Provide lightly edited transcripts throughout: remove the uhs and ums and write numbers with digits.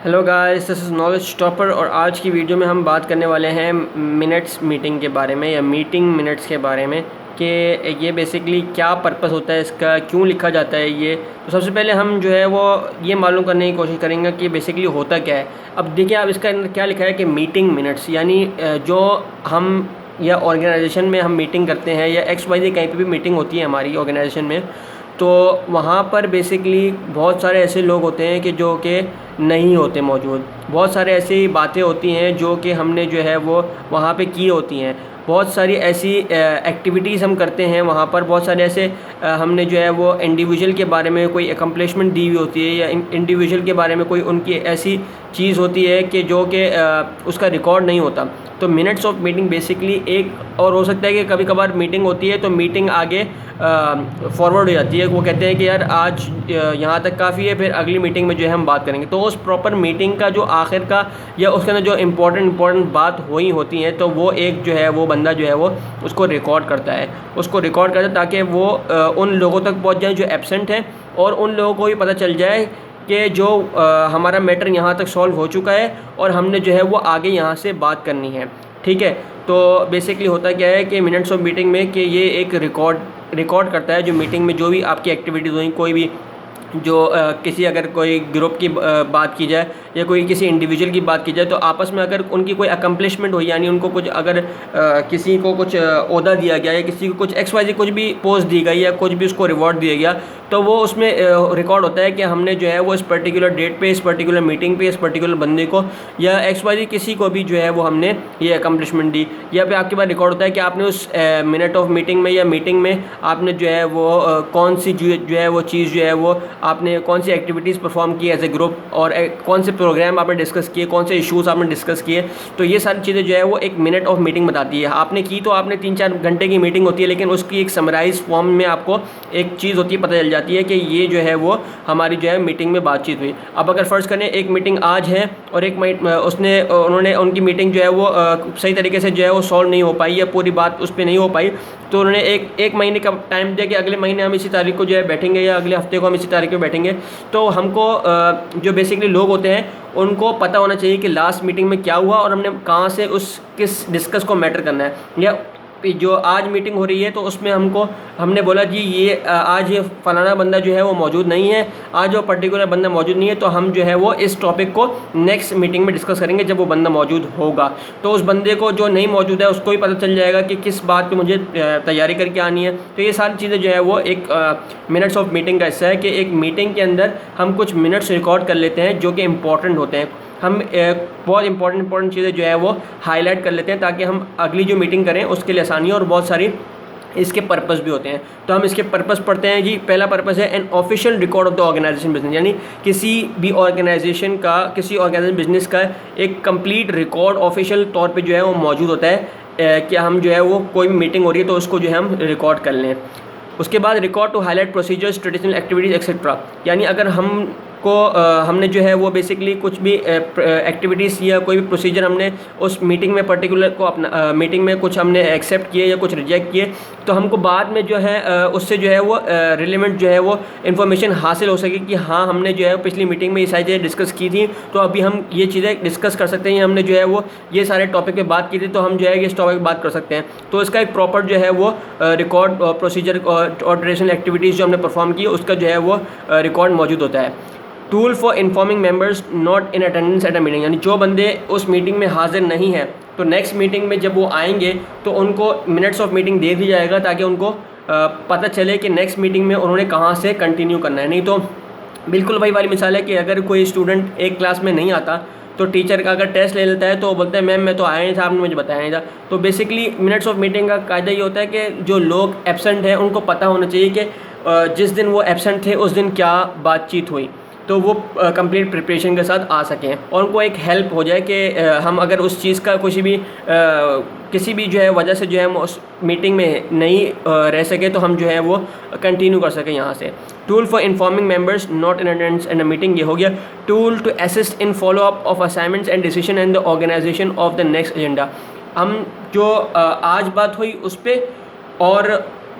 Hello guys, this is knowledge topper और आज की वीडियो में हम बात करने वाले हैं मिनट्स मीटिंग के बारे में या मीटिंग मिनट्स के बारे में कि ये बेसिकली क्या पर्पस होता है इसका, क्यों लिखा जाता है ये। तो सबसे पहले हम जो है वो ये मालूम करने की कोशिश करेंगे कि बेसिकली होता क्या है। अब देखिए, आप इसका अंदर क्या लिखा है कि मीटिंग मिनट्स, यानी जो हम या ऑर्गेनाइजेशन में हम मीटिंग करते हैं या एक्स वाई जी कहीं पे भी मीटिंग होती है हमारी ऑर्गेनाइजेशन में, तो वहाँ पर बेसिकली बहुत सारे ऐसे लोग होते हैं कि जो कि नहीं होते मौजूद। बहुत सारे ऐसी बातें होती हैं जो कि हमने जो है वो वहाँ पे की होती हैं। बहुत सारी ऐसी एक्टिविटीज़ हम करते हैं वहाँ पर। बहुत सारे ऐसे हमने जो है वो इंडिविजुअल के बारे में कोई अकम्पलिशमेंट दी हुई होती है या इंडिविजुअल के बारे में कोई उनकी ऐसी चीज़ होती है कि जो कि उसका रिकॉर्ड नहीं होता। तो मिनट्स ऑफ मीटिंग बेसिकली एक, और हो सकता है कि कभी कभार मीटिंग होती है तो मीटिंग आगे फॉरवर्ड हो जाती है। वो कहते हैं कि यार आज यहाँ तक काफ़ी है, फिर अगली मीटिंग में जो है हम बात करेंगे। तो उस प्रॉपर मीटिंग का जो आखिर का या उसके अंदर जो इम्पोर्टेंट बात हुई होती हैं, तो वो एक जो है वो बंदा जो है वो उसको रिकॉर्ड करता है, ताकि वो उन लोगों तक पहुँच जाए जो एब्सेंट हैं, और उन लोगों को भी पता चल जाए कि जो हमारा मैटर यहाँ तक सॉल्व हो चुका है और हमने जो है वो आगे यहाँ से बात करनी है। ठीक है, तो बेसिकली होता क्या है कि मिनट्स ऑफ मीटिंग में कि ये एक रिकॉर्ड करता है जो मीटिंग में जो भी आपकी एक्टिविटीज़ हुई, कोई भी जो किसी अगर कोई ग्रुप की बात की जाए या कोई किसी इंडिविजुअल की बात की जाए, तो आपस में अगर उनकी कोई अकम्पलिशमेंट हुई, यानी उनको कुछ अगर किसी को कुछ ओहदा दिया गया या किसी को कुछ एक्स वाई जी कुछ भी पोस्ट दी गई या कुछ भी उसको रिवॉर्ड दिया गया, तो वो उसमें रिकॉर्ड होता है कि हमने जो है वो इस पर्टिकुलर डेट पे, इस पर्टिकुलर मीटिंग पे, इस पर्टिकुलर बंदे को या एक्स वाई जी किसी को भी जो है वो हमने ये अकम्पलिशमेंट दी। या फिर आपके पास रिकॉर्ड होता है कि आपने उस मिनट ऑफ मीटिंग में या मीटिंग में आपने जो है वो कौन सी जो है वो चीज़ जो है वो आपने कौन सी एक्टिविटीज़ परफॉर्म की एज ए ग्रुप, और कौन से प्रोग्राम आपने डिस्कस किए, कौन से इश्यूज़ आपने डिस्कस किए। तो ये सारी चीज़ें जो है वो एक मिनट ऑफ मीटिंग बताती है। आपने की तो आपने 3-4 घंटे की मीटिंग होती है, लेकिन उसकी एक समराइज फॉर्म में आपको एक चीज़ होती है, पता चल जाती है कि ये जो है वो हमारी जो है मीटिंग में बातचीत हुई। अब अगर फ़र्ज़ करें एक मीटिंग आज है और उन्होंने उनकी मीटिंग जो है वो सही तरीके से जो है वो सॉल्व नहीं हो पाई या पूरी बात उस पर नहीं हो पाई, तो उन्होंने एक महीने का टाइम दिया कि अगले महीने हम इसी तारीख को जो है बैठेंगे या अगले हफ्ते को हम इसी तारीख को बैठेंगे। तो हमको जो बेसिकली लोग होते हैं उनको पता होना चाहिए कि लास्ट मीटिंग में क्या हुआ और हमने कहाँ से किस डिस्कस को मैटर करना है। या जो आज मीटिंग हो रही है तो उसमें हमने बोला जी ये आज ये फ़लाना बंदा जो है वो मौजूद नहीं है, आज वो पर्टिकुलर बंदा मौजूद नहीं है, तो हम जो है वो इस टॉपिक को नेक्स्ट मीटिंग में डिस्कस करेंगे जब वो बंदा मौजूद होगा। तो उस बंदे को जो नहीं मौजूद है उसको भी पता चल जाएगा कि किस बात की मुझे तैयारी करके आनी है। तो ये सारी चीज़ें जो है वो एक मिनट्स ऑफ मीटिंग का हिस्सा है कि एक मीटिंग के अंदर हम कुछ मिनट्स रिकॉर्ड कर लेते हैं जो कि इम्पॉर्टेंट होते हैं। हम बहुत इंपॉर्टेंट चीज़ें जो है वो हाईलाइट कर लेते हैं ताकि हम अगली जो मीटिंग करें उसके लिए आसानी हो, और बहुत सारी इसके पर्पस भी होते हैं। तो हम इसके पर्पस पढ़ते हैं जी। पहला पर्पस है an official record of the organisation business, यानी किसी भी ऑर्गेनाइजेशन का, किसी ऑर्गेनाइजेशन बिजनेस का एक कंप्लीट रिकॉर्ड ऑफिशियल तौर पे जो है वो मौजूद होता है कि हम जो है वो कोई भी मीटिंग हो रही है तो उसको जो है हम रिकॉर्ड कर लें। उसके बाद record to highlight procedures, traditional activities et cetera, यानी अगर हमने जो है वो बेसिकली कुछ भी एक्टिविटीज़ या कोई भी प्रोसीजर हमने उस मीटिंग में पर्टिकुलर को अपना मीटिंग में कुछ हमने एक्सेप्ट किए या कुछ रिजेक्ट किए, तो हमको बाद में जो है उससे जो है वो रिलेवेंट जो है वो इन्फॉर्मेशन हासिल हो सके कि हाँ हमने जो है पिछली मीटिंग में ये सारी चीज़ें डिस्कस की थी, तो अभी हम ये चीज़ें डिस्कस कर सकते हैं। हमने जो है वो ये सारे टॉपिक पे बात की थी, तो हम जो है इस टॉपिक पर बात कर सकते हैं। तो इसका एक प्रॉपर जो है वो रिकॉर्ड प्रोसीजर और ट्रेडिशनल एक्टिविटीज़ जो हमने परफॉर्म की उसका जो है वो रिकॉर्ड मौजूद होता है। Tool for informing members not in attendance at a meeting, यानी जो बंदे उस मीटिंग में हाजिर नहीं हैं तो नेक्स्ट मीटिंग में जब वो आएंगे तो उनको मिनट्स ऑफ मीटिंग दे दी जाएगा ताकि उनको पता चले कि नेक्स्ट मीटिंग में उन्होंने कहाँ से कंटिन्यू करना है। नहीं तो बिल्कुल वही वाली मिसाल है कि अगर कोई स्टूडेंट एक क्लास में नहीं आता तो टीचर का अगर टेस्ट ले लेता है तो वो बोलता है मैम मैं तो आया नहीं था, आपने मुझे बताया नहीं था। तो बेसिकली मिनट्स ऑफ मीटिंग का कायदा ये होता है कि जो लोग एब्सेंट हैं उनको पता होना चाहिए कि जिस दिन वो एब्सेंट थे उस दिन क्या बातचीत हुई, तो वो कंप्लीट प्रिपरेशन के साथ आ सकें और उनको एक हेल्प हो जाए कि हम अगर उस चीज़ का किसी भी जो है वजह से जो है हम उस मीटिंग में नहीं रह सके तो हम जो है वो कंटिन्यू कर सकें यहाँ से। Tool for informing members not in attendance and a meeting, ये हो गया। Tool to assist in follow up of assignments and decision and the organisation of the next agenda, हम जो आज बात हुई उस पर और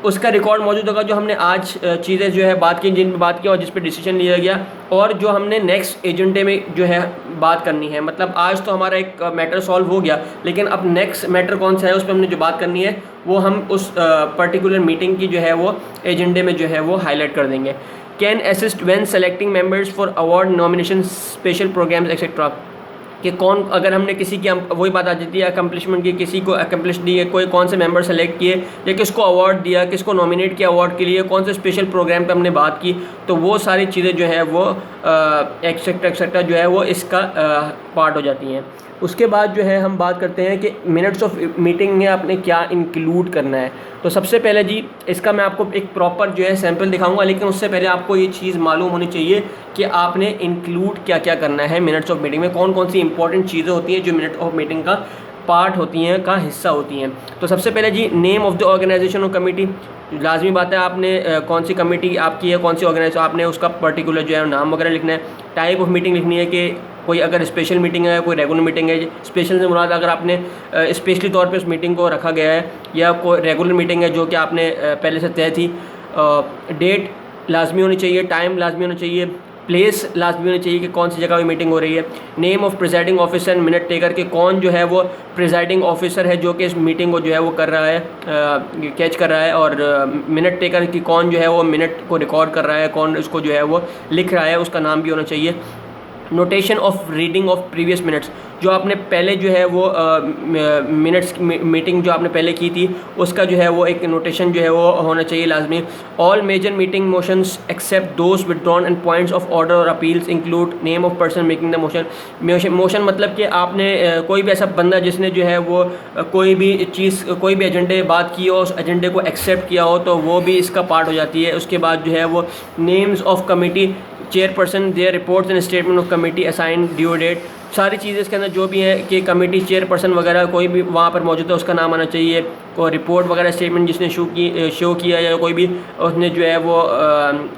उसका रिकॉर्ड मौजूद होगा, जो हमने आज चीज़ें जो है बात की, जिन पर बात की और जिस पर डिसीजन लिया गया, और जो हमने नेक्स्ट एजेंडे में जो है बात करनी है। मतलब आज तो हमारा एक मैटर सॉल्व हो गया, लेकिन अब नेक्स्ट मैटर कौन सा है उस पर हमने जो बात करनी है वो हम उस पर्टिकुलर मीटिंग की जो है वो एजेंडे में जो है वो हाईलाइट कर देंगे। Can assist when selecting members for award nomination special programmes et cetera, कि कौन, अगर हमने किसी की वही बात आ जाती है अकम्पलिशमेंट की, किसी को अकम्पलिश दी है, कोई कौन से मेंबर सेलेक्ट किए या किसको अवार्ड दिया, किसको नॉमिनेट किया अवार्ड के लिए, कौन से स्पेशल प्रोग्राम पे हमने बात की, तो वो सारी चीज़ें जो है वो एक्सेट्रा जो है वो इसका पार्ट हो जाती हैं। उसके बाद जो है हम बात करते हैं कि मिनट्स ऑफ मीटिंग में आपने क्या इंक्लूड करना है। तो सबसे पहले जी इसका मैं आपको एक प्रॉपर जो है सैंपल दिखाऊंगा, लेकिन उससे पहले आपको ये चीज़ मालूम होनी चाहिए कि आपने इंक्लूड क्या क्या करना है मिनट्स ऑफ मीटिंग में, कौन कौन सी इंपॉर्टेंट चीज़ें होती हैं जो मिनट ऑफ मीटिंग का पार्ट होती हैं, का हिस्सा होती हैं। तो सबसे पहले जी नेम ऑफ़ द ऑर्गेनाइजेशन और कमेटी, लाजमी बात है आपने कौन सी कमेटी आपकी है, कौन सी ऑर्गेनाइजेशन, आपने उसका पर्टिकुलर जो है नाम वगैरह लिखना है। टाइप ऑफ मीटिंग लिखनी है कि कोई अगर स्पेशल मीटिंग है, कोई रेगुलर मीटिंग है। स्पेशल से मुराद अगर आपने स्पेशली तौर पे उस मीटिंग को रखा गया है, या कोई रेगुलर मीटिंग है जो कि आपने पहले से तय थी। डेट लाजमी होनी चाहिए, टाइम लाजमी होना चाहिए, प्लेस लाजमी होनी चाहिए कि कौन सी जगह वो मीटिंग हो रही है। Name of presiding officer and minute taker, के कौन जो है वो प्रिजाइडिंग ऑफिसर है जो कि इस मीटिंग को जो है वो कर रहा है, कैच कर रहा है, और मिनट टेकर की कौन जो है वो मिनट को रिकॉर्ड कर रहा है, कौन इसको जो है वो लिख रहा है, उसका नाम भी होना चाहिए। Notation of reading of previous minutes, जो आपने पहले जो है वो मिनट्स मीटिंग जो आपने पहले की थी उसका जो है वो एक नोटेशन जो है वो होना चाहिए लाजमी। All major meeting motions except those withdrawn and points of order और appeals include name of person making the motion मतलब कि आपने कोई भी ऐसा बंदा जिसने जो है वो कोई भी चीज़, कोई भी एजेंडे बात की हो, उस एजेंडे को एक्सेप्ट किया हो, तो वो भी इसका पार्ट हो जाती है। उसके बाद जो है वो names of committee, chairperson, their reports and statement of committee assign due date, सारी चीज़ें इसके अंदर जो भी है कि कमेटी चेयरपर्सन वगैरह कोई भी वहाँ पर मौजूद है उसका नाम आना चाहिए। कोई रिपोर्ट वगैरह स्टेटमेंट जिसने शो किया, या कोई भी उसने जो है वो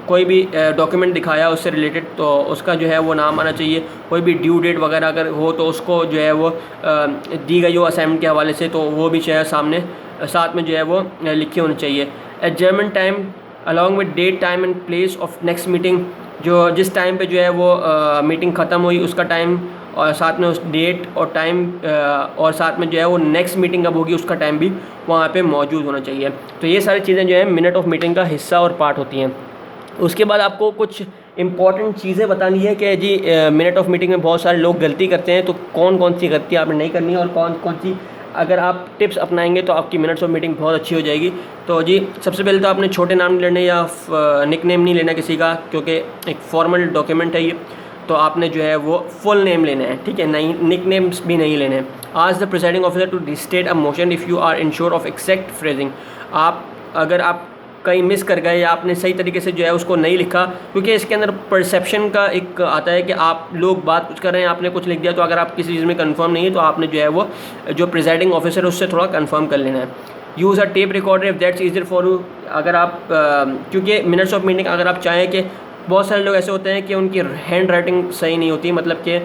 कोई भी डॉक्यूमेंट दिखाया उससे रिलेटेड, तो उसका जो है वो नाम आना चाहिए। कोई भी ड्यू डेट वगैरह अगर हो तो उसको जो है वो दी गई हो असाइनमेंट के हवाले से, तो वो भी जो है सामने साथ में जो है वो लिखी होनी चाहिए। Adjournment time along with date time and place of next meeting, जो जिस टाइम पे जो है वो मीटिंग ख़त्म हुई उसका टाइम, और साथ में उस डेट और टाइम, और साथ में जो है वो नेक्स्ट मीटिंग कब होगी उसका टाइम भी वहाँ पे मौजूद होना चाहिए। तो ये सारी चीज़ें जो है मिनट ऑफ मीटिंग का हिस्सा और पार्ट होती हैं। उसके बाद आपको कुछ इंपॉर्टेंट चीज़ें बतानी है कि जी मिनट ऑफ मीटिंग में बहुत सारे लोग गलती करते हैं, तो कौन कौन सी गलती आपने नहीं करनी है और कौन कौन सी अगर आप टिप्स अपनाएंगे तो आपकी मिनट्स ऑफ मीटिंग बहुत अच्छी हो जाएगी। तो जी सबसे पहले तो आपने छोटे नाम लेने या निक नेम नहीं लेना किसी का, क्योंकि एक फॉर्मल डॉक्यूमेंट है ये, तो आपने जो है वो फुल नेम लेना है, ठीक है, नहीं निक नेम्स भी नहीं लेने हैं। Ask the presiding officer to restate a motion if you are unsure of exact phrasing, आप अगर आप कहीं मिस कर गए या आपने सही तरीके से जो है उसको नहीं लिखा, क्योंकि इसके अंदर परसेप्शन का एक आता है कि आप लोग बात कुछ कर रहे हैं, आपने कुछ लिख दिया, तो अगर आप किसी चीज़ में कंफर्म नहीं है तो आपने जो है वो जो प्रिसाइडिंग ऑफिसर है उससे थोड़ा कंफर्म कर लेना है। Use a tape recorder if that's easier for you, अगर आप क्योंकि मिनट्स ऑफ मीटिंग अगर आप चाहें कि बहुत सारे लोग ऐसे होते हैं कि उनकी हैंड राइटिंग सही नहीं होती, मतलब कि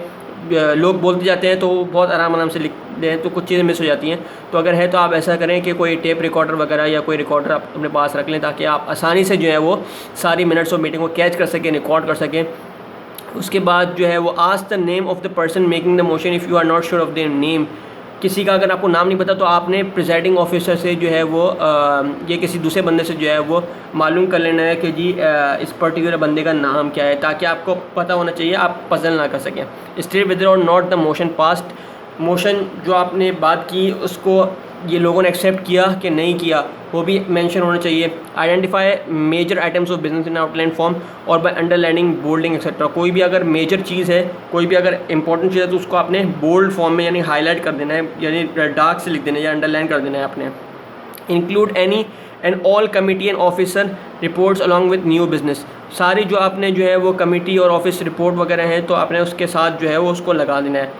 लोग बोलते जाते हैं तो बहुत आराम से लिखते हैं, तो कुछ चीज़ें मिस हो जाती हैं। तो अगर है तो आप ऐसा करें कि कोई टेप रिकॉर्डर वगैरह या कोई रिकॉर्डर आप अपने पास रख लें, ताकि आप आसानी से जो है वो सारी मिनट्स ऑफ मीटिंग को कैच कर सकें, रिकॉर्ड कर सकें। उसके बाद जो है वो ask the name of the person making the motion if you are not sure of their name, किसी का अगर आपको नाम नहीं पता तो आपने प्रिसाइडिंग ऑफिसर से जो है वो ये किसी दूसरे बंदे से जो है वो मालूम कर लेना है कि जी इस पर्टिकुलर बंदे का नाम क्या है, ताकि आपको पता होना चाहिए, आप पजल ना कर सकें। स्टेट वेदर और not the motion past, motion जो आपने बात की उसको ये लोगों ने एक्सेप्ट किया कि नहीं किया वो भी मेंशन होना चाहिए। Identify major items of business in outline form और बाय अंडरलाइनिंग, बोल्डिंग एक्सेट्रा, कोई भी अगर मेजर चीज़ है, कोई भी अगर इंपॉर्टेंट चीज़ है तो उसको आपने बोल्ड फॉर्म में यानी हाईलाइट कर देना है, यानी डार्क से लिख देना है या अंडरलाइन कर देना है आपने। Include any and all committee and officer reports along with new business, सारी जो आपने जो है वो कमिटी और ऑफिस रिपोर्ट वगैरह हैं तो आपने उसके साथ जो है वो उसको लगा देना है,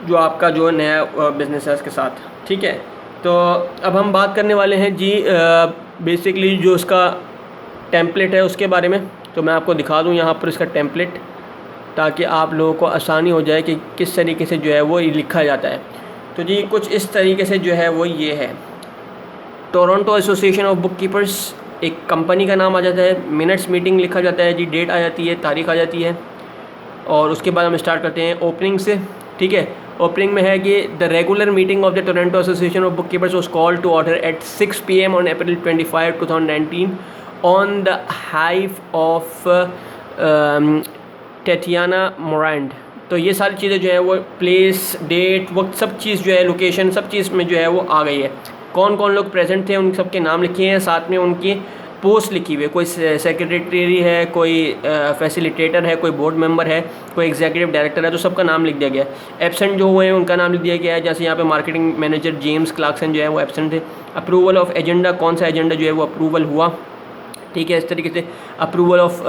जो आपका जो नया बिज़नेस है उसके साथ, ठीक है। तो अब हम बात करने वाले हैं जी बेसिकली जो उसका टेम्पलेट है उसके बारे में। तो मैं आपको दिखा दूं यहाँ पर इसका टेम्पलेट, ताकि आप लोगों को आसानी हो जाए कि किस तरीके से जो है वो लिखा जाता है। तो जी कुछ इस तरीके से जो है वो ये है, Toronto association of book keepers एक कंपनी का नाम आ जाता है, मिनट्स मीटिंग लिखा जाता है जी, डेट आ जाती है, तारीख आ जाती है, और उसके बाद हम स्टार्ट करते हैं ओपनिंग से। ठीक है, ओपनिंग में है कि the regular meeting of the Toronto association of book keepers was called to order at 6 PM on April 25, 2019 on the hive of Tatiana Morand. तो ये सारी चीज़ें जो है वो प्लेस, डेट, वक्त, सब चीज़ जो है, लोकेशन, सब चीज़ में जो है वो आ गई है। कौन कौन लोग प्रेजेंट थे उन सब के नाम लिखे हैं, साथ में उनकी पोस्ट लिखी हुई है, कोई सेक्रेटरी है, कोई फैसिलिटेटर है, कोई बोर्ड मेंबर है, कोई एग्जीक्यूटिव डायरेक्टर है, तो सबका नाम लिख दिया गया है। एब्सेंट जो हुए हैं उनका नाम लिख दिया गया है, जैसे यहाँ पे मार्केटिंग मैनेजर जेम्स क्लार्कसन जो है वो एब्सेंट थे। अप्रूवल ऑफ एजेंडा, कौन सा एजेंडा जो है वो अप्रूवल हुआ। ठीक है, इस तरीके से अप्रूवल ऑफ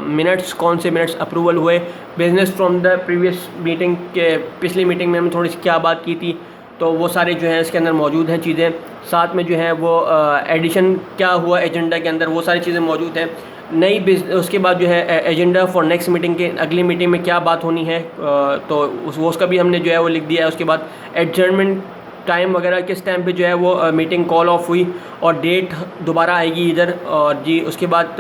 मिनट्स, कौन से मिनट्स अप्रूवल हुए। Business from the previous meeting के, पिछली मीटिंग में हमने थोड़ी सी क्या बात की थी, तो वो सारे जो हैं इसके अंदर मौजूद हैं चीज़ें। साथ में जो है वो एडिशन क्या हुआ एजेंडा के अंदर, वो सारी चीज़ें मौजूद हैं। नई उसके बाद जो है एजेंडा फॉर नेक्स्ट मीटिंग के, अगली मीटिंग में क्या बात होनी है, तो उसका भी हमने जो है वो लिख दिया है। उसके बाद एडजर्नमेंट टाइम वगैरह, किस टाइम पे जो है वो मीटिंग कॉल ऑफ हुई और डेट दोबारा आएगी इधर, और जी उसके बाद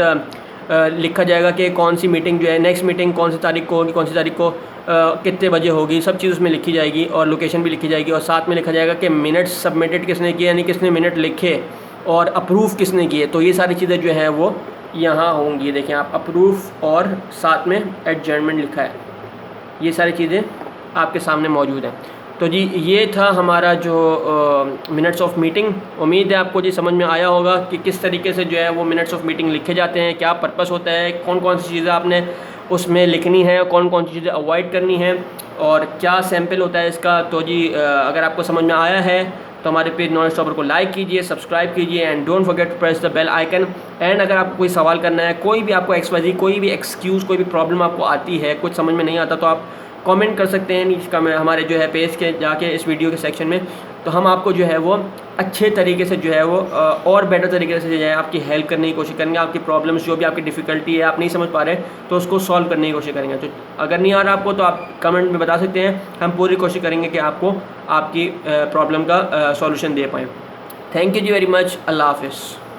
लिखा जाएगा कि कौन सी मीटिंग जो है, नेक्स्ट मीटिंग कौन सी तारीख को होगी, कौन सी तारीख को कितने बजे होगी, सब चीज़ उसमें लिखी जाएगी और लोकेशन भी लिखी जाएगी। और साथ में लिखा जाएगा कि मिनट्स सबमिटेड किसने किए, यानी किसने मिनट लिखे और अप्रूव किसने किए। तो ये सारी चीज़ें जो हैं वो यहाँ होंगी। देखें आप, अप्रूव और साथ में एडजर्नमेंट लिखा है, ये सारी चीज़ें आपके सामने मौजूद हैं। तो जी ये था हमारा जो मिनट्स ऑफ मीटिंग। उम्मीद है आपको जी समझ में आया होगा कि किस तरीके से जो है वो मिनट्स ऑफ मीटिंग लिखे जाते हैं, क्या पर्पस होता है, कौन कौन सी चीज़ें आपने उसमें लिखनी है, कौन कौन सी चीज़ें अवॉइड करनी है और क्या सैम्पल होता है इसका। तो जी अगर आपको समझ में आया है तो हमारे पेज नॉलेज टॉपर को लाइक कीजिए, सब्सक्राइब कीजिए and don't forget to press the bell icon. And अगर आपको कोई सवाल करना है, कोई भी आपको XYZ, कोई भी एक्सक्यूज़, कोई भी प्रॉब्लम आपको आती है, कुछ समझ में नहीं आता, तो आप कमेंट कर सकते हैं नीचे हमारे जो है पेज के जाके इस वीडियो के सेक्शन में। तो हम आपको जो है वो अच्छे तरीके से जो है वो और बेटर तरीके से जो है आपकी हेल्प करने की कोशिश करेंगे। आपकी प्रॉब्लम्स, जो भी आपकी डिफ़िकल्टी है, आप नहीं समझ पा रहे तो उसको सॉल्व करने की कोशिश करेंगे। तो अगर नहीं आ रहा आपको तो आप कमेंट में बता सकते हैं, हम पूरी कोशिश करेंगे कि आपको आपकी प्रॉब्लम का सॉल्यूशन दे पाएँ। Thank you ji very much. अल्लाह हाफ़िज़।